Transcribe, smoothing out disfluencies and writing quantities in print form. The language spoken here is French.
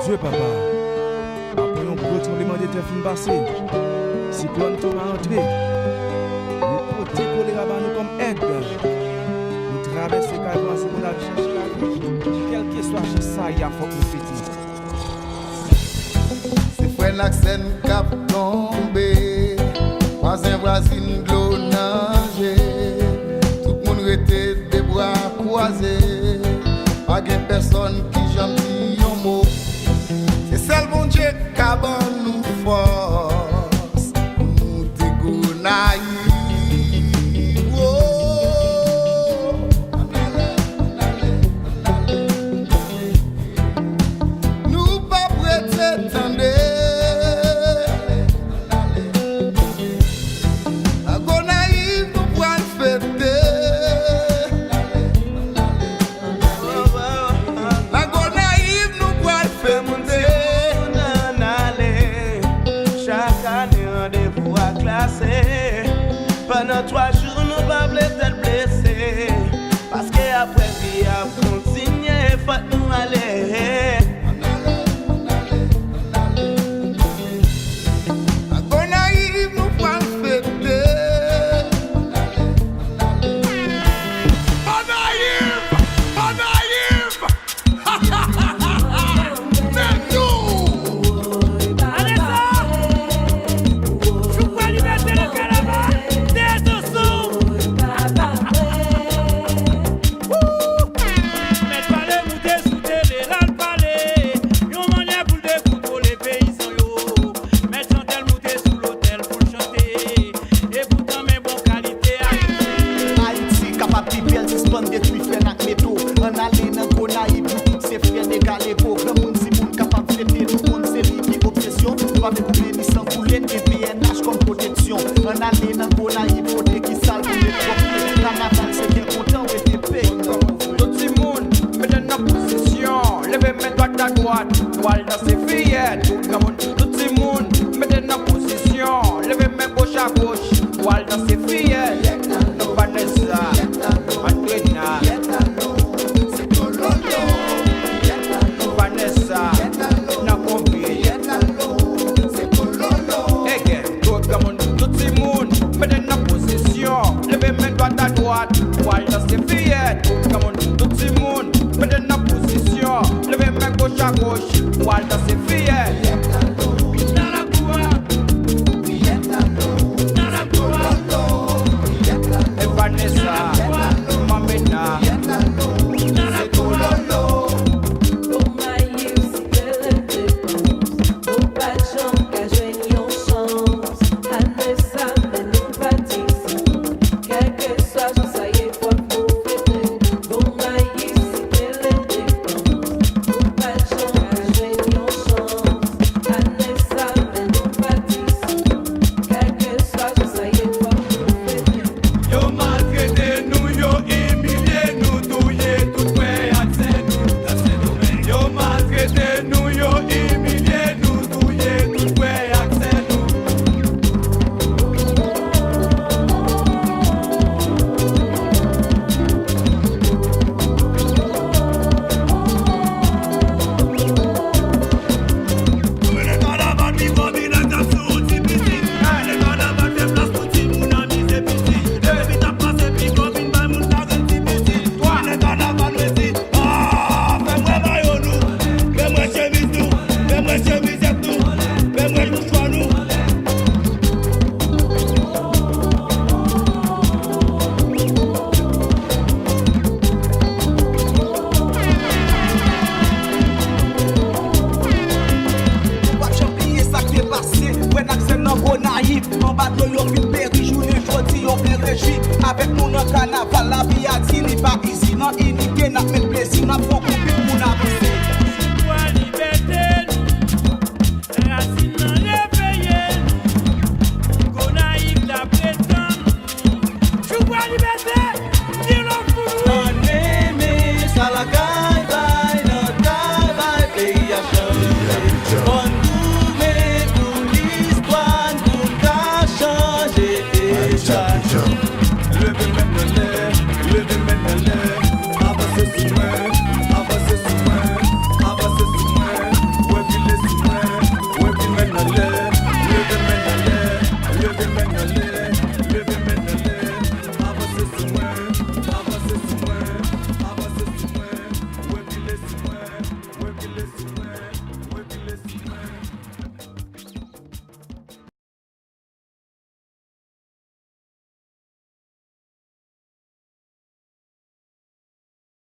Dieu, papa. Après un gros tremblement de terre fin passé, cyclone tombe à entrer. Nous portons choléra nous comme aide. Nous traversons les cailloux, c'est mon avis chercher la vie. Quel que soit ça, il y a faut que nous fêtions. C'est frère l'accent cap tombé, voisin voisine l'eau nager. Tout le monde était des bras croisés, pas de personne qui j'aime dire un mot. C'est seul bon Dieu qui a nous force, pour nous dégonailler. Pendant 3 jours, nous pas être blessés. Parce qu'après, vie a continué, faut nous aller. Avec nous dans carnaval, la vie a dit, pas ici, non, il n'y a pas de plaisir,